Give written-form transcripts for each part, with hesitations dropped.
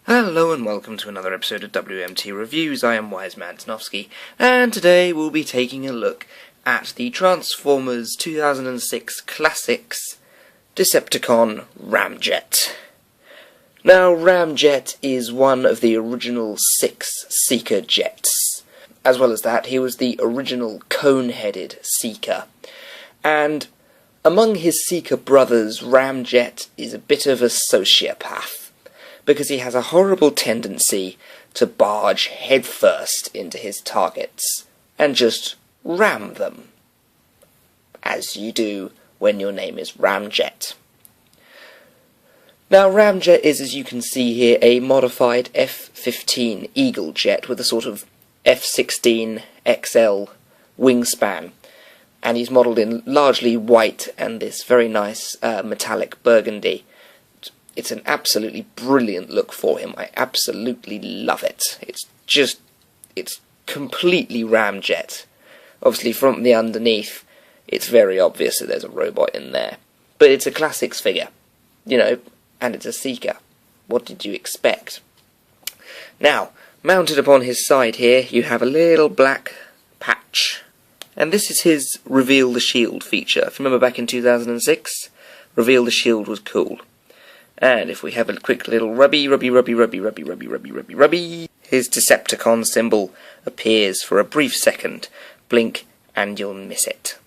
Hello and welcome to another episode of WMT Reviews. I am Wiseman Tanofsky, and today we'll be taking a look at the Transformers 2006 Classics Decepticon Ramjet. Now, Ramjet is one of the original 6 Seeker jets. As well as that, he was the original cone-headed Seeker. And among his Seeker brothers, Ramjet is a bit of a sociopath, because he has a horrible tendency to barge headfirst into his targets and just ram them, as you do when your name is Ramjet. Now, Ramjet is, as you can see here, a modified F-15 Eagle jet with a sort of F-16 XL wingspan, and he's modelled in largely white and this very nice metallic burgundy. It's an absolutely brilliant look for him. I absolutely love it. It's completely Ramjet. Obviously, from the underneath, it's very obvious that there's a robot in there. But it's a classics figure, you know, and it's a Seeker. What did you expect? Now, mounted upon his side here, you have a little black patch. And this is his Reveal the Shield feature. If you remember back in 2006, Reveal the Shield was cool. And if we have a quick little rubby, his Decepticon symbol appears for a brief second. Blink and you'll miss it.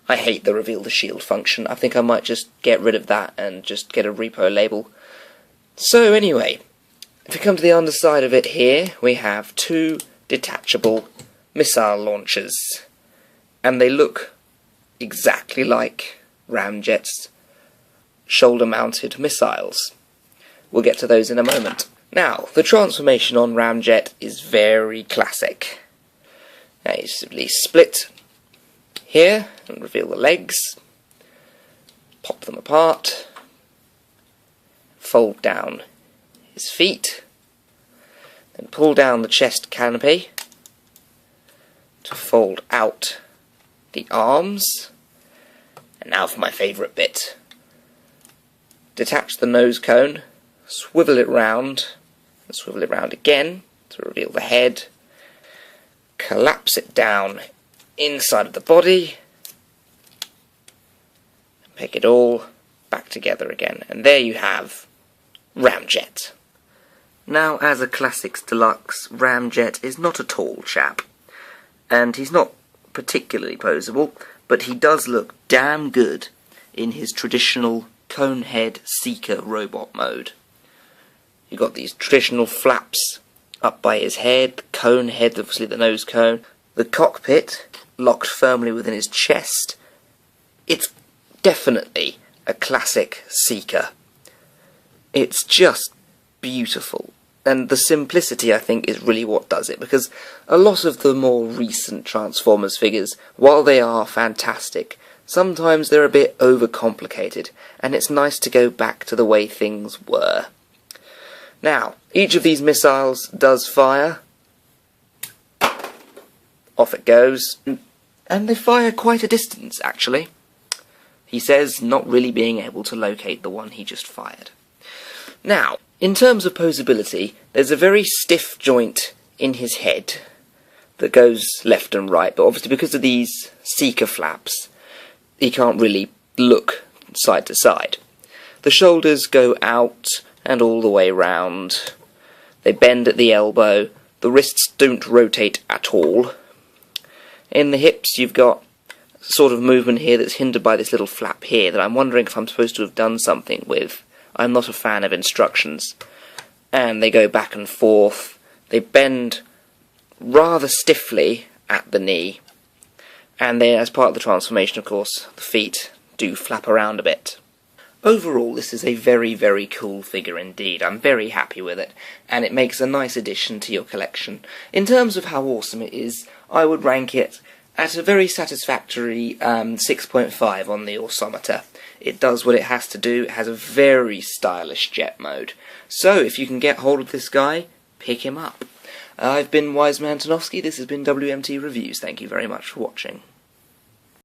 I hate the Reveal the Shield function. I think I might just get rid of that and just get a repo label. So anyway, if we come to the underside of it here, we have 2 detachable missile launchers. And they look exactly like Ramjet's shoulder-mounted missiles. We'll get to those in a moment. Now, the transformation on Ramjet is very classic. Now you simply split here and reveal the legs, pop them apart, fold down his feet, then pull down the chest canopy to fold out the arms. And now for my favourite bit. Detach the nose cone, swivel it round, and swivel it round again to reveal the head, collapse it down inside of the body, and pick it all back together again. And there you have Ramjet. Now, as a Classics Deluxe, Ramjet is not a tall chap, and he's not particularly poseable, but he does look damn good in his traditional Conehead Seeker robot mode. You've got these traditional flaps up by his head, the cone head, obviously the nose cone, the cockpit locked firmly within his chest. It's definitely a classic Seeker. It's just beautiful. And the simplicity, I think, is really what does it, because a lot of the more recent Transformers figures, while they are fantastic, sometimes they're a bit overcomplicated, and it's nice to go back to the way things were. Now, each of these missiles does fire. Off it goes. And they fire quite a distance, actually. He says, not really being able to locate the one he just fired. Now, in terms of posability, there's a very stiff joint in his head that goes left and right, but obviously because of these Seeker flaps, he can't really look side to side. The shoulders go out and all the way round. They bend at the elbow. The wrists don't rotate at all. In the hips you've got sort of movement here that's hindered by this little flap here that I'm wondering if I'm supposed to have done something with. I'm not a fan of instructions. And they go back and forth. They bend rather stiffly at the knee. And then, as part of the transformation, of course, the feet do flap around a bit. Overall, this is a very, very cool figure indeed. I'm very happy with it, and it makes a nice addition to your collection. In terms of how awesome it is, I would rank it at a very satisfactory 6.5 on the Awessometer. It does what it has to do. It has a very stylish jet mode. So, if you can get hold of this guy, pick him up. I've been Wiseman Tanofsky. This has been WMT Reviews. Thank you very much for watching.